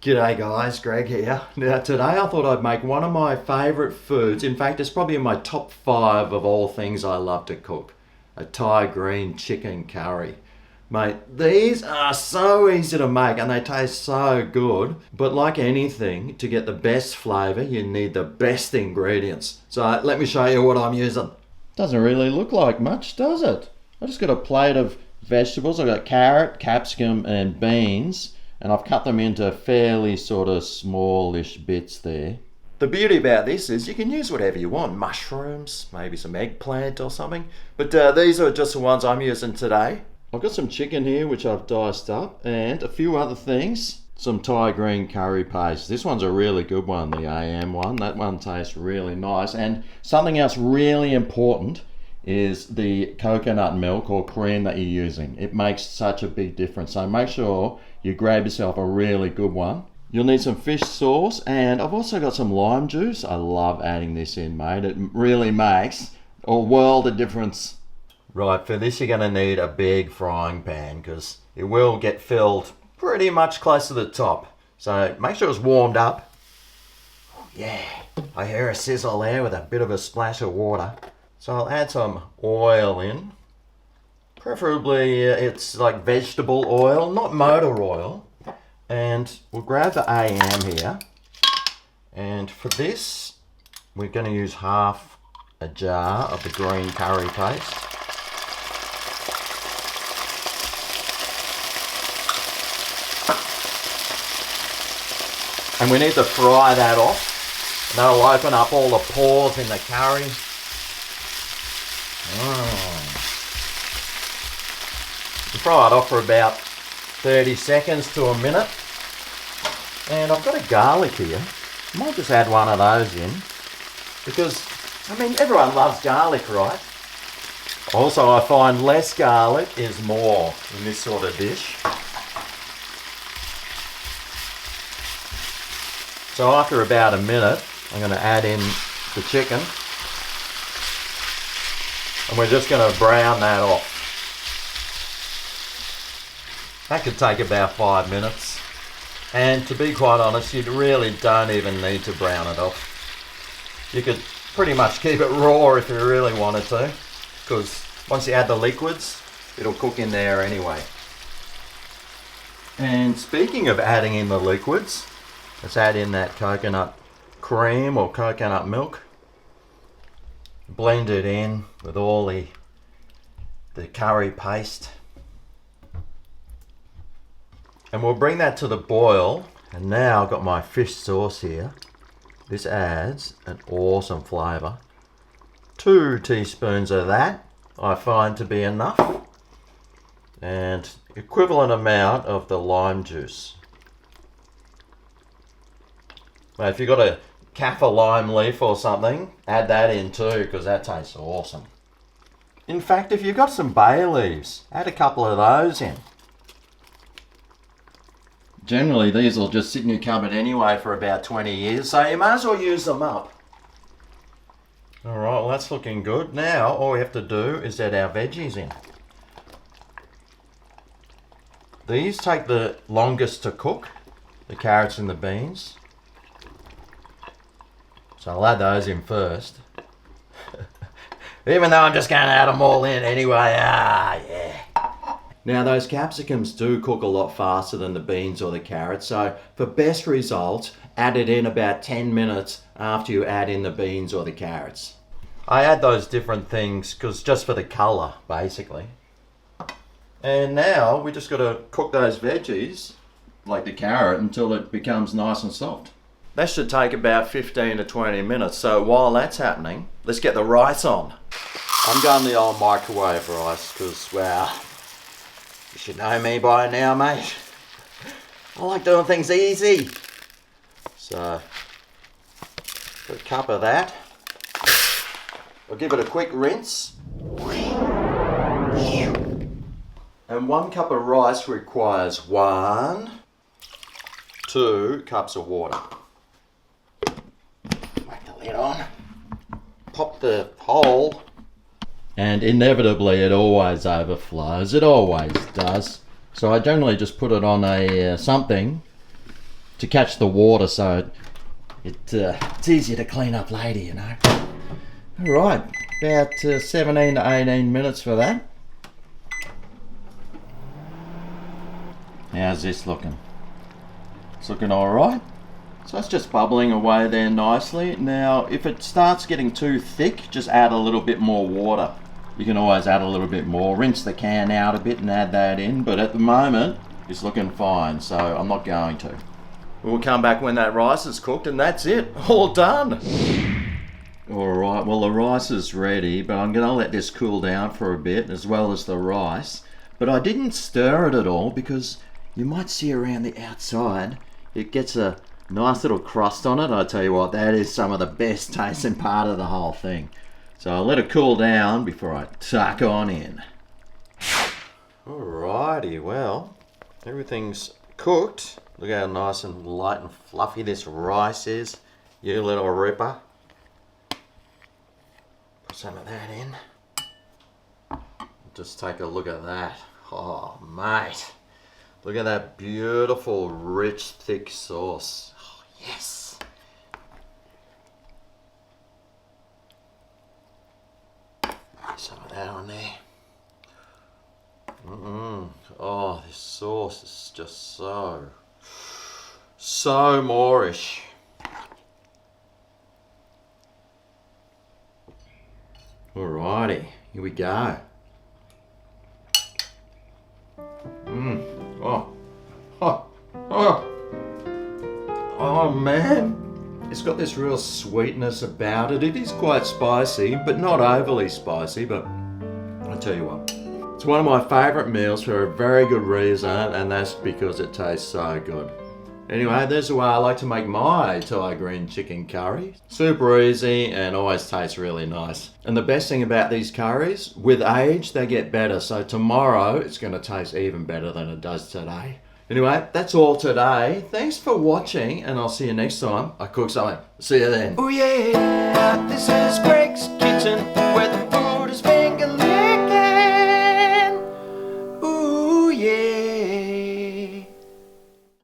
G'day guys, Greg here. Now today I thought I'd make one of my favourite foods. In fact, it's probably in my top 5 of all things I love to cook. A Thai green chicken curry. Mate, these are so easy to make and they taste so good. But like anything, to get the best flavour, you need the best ingredients. So let me show you what I'm using. Doesn't really look like much, does it? I just got a plate of vegetables. I've got carrot, capsicum and beans. And I've cut them into fairly sort of smallish bits there. The beauty about this is you can use whatever you want. Mushrooms, maybe some eggplant or something. But these are just the ones I'm using today. I've got some chicken here which I've diced up and a few other things. Some Thai green curry paste. This one's a really good one, the AM one. That one tastes really nice. And something else really important is the coconut milk or cream that you're using. It makes such a big difference. So make sure you grab yourself a really good one. You'll need some fish sauce and I've also got some lime juice. I love adding this in, mate. It really makes a world of difference. Right, for this you're going to need a big frying pan because it will get filled pretty much close to the top. So make sure it's warmed up. Yeah, I hear a sizzle there with a bit of a splash of water. So I'll add some oil in. Preferably it's like vegetable oil, not motor oil. And we'll grab the AM here. And for this, we're going to use half a jar of the green curry paste. And we need to fry that off. And that'll open up all the pores in the curry. Fry it off for about 30 seconds to a minute. And I've got a garlic here. I might just add one of those in. Because, I mean, everyone loves garlic, right? Also, I find less garlic is more in this sort of dish. So after about a minute, I'm going to add in the chicken. And we're just going to brown that off. That could take about 5 minutes. And to be quite honest, you really don't even need to brown it off. You could pretty much keep it raw if you really wanted to, because once you add the liquids, it'll cook in there anyway. And speaking of adding in the liquids, let's add in that coconut cream or coconut milk. Blend it in with all the curry paste. And we'll bring that to the boil. And now I've got my fish sauce here. This adds an awesome flavour. 2 teaspoons of that I find to be enough. And equivalent amount of the lime juice. Now if you've got a kaffir lime leaf or something, add that in too because that tastes awesome. In fact, if you've got some bay leaves, add a couple of those in. Generally, these will just sit in your cupboard anyway for about 20 years, so you might as well use them up. Alright, well that's looking good. Now, all we have to do is add our veggies in. These take the longest to cook, the carrots and the beans. So I'll add those in first. Even though I'm just going to add them all in anyway. Yeah. Now those capsicums do cook a lot faster than the beans or the carrots, so for best results, add it in about 10 minutes after you add in the beans or the carrots. I add those different things because just for the colour, basically. And now we just got to cook those veggies, like the carrot, until it becomes nice and soft. That should take about 15 to 20 minutes, so while that's happening, let's get the rice on. I'm going the old microwave rice because, wow, you should know me by now, mate. I like doing things easy. So, put a cup of that. I'll give it a quick rinse. And 1 cup of rice requires 2 cups of water. Whack the lid on. Pop the hole. And inevitably it always overflows. It always does. So I generally just put it on a something to catch the water, so it's easier to clean up later, you know. All right, about 17 to 18 minutes for that. How's this looking? It's looking all right. So it's just bubbling away there nicely. Now, if it starts getting too thick, just add a little bit more water. You can always add a little bit more. Rinse the can out a bit and add that in. But at the moment, it's looking fine, so I'm not going to. We'll come back when that rice is cooked, and that's it. All done. All right, well, the rice is ready, but I'm going to let this cool down for a bit, as well as the rice. But I didn't stir it at all, because you might see around the outside, it gets a nice little crust on it. I tell you what, that is some of the best tasting part of the whole thing. So I'll let it cool down before I tuck on in. Alrighty, well, everything's cooked. Look how nice and light and fluffy this rice is. You little ripper. Put some of that in. Just take a look at that. Oh, mate. Look at that beautiful, rich, thick sauce. Oh, yes. Some of that on there. Oh, this sauce is just so Moorish. Alrighty, here we go. Oh man, it's got this real sweetness about it. It is quite spicy, but not overly spicy, but I'll tell you what. It's one of my favourite meals for a very good reason, and that's because it tastes so good. Anyway, there's the way I like to make my Thai green chicken curry. Super easy and always tastes really nice. And the best thing about these curries, with age, they get better. So tomorrow, it's going to taste even better than it does today. Anyway, that's all today. Thanks for watching, and I'll see you next time I cook something. See you then. Oh yeah, this is Greg's Kitchen, where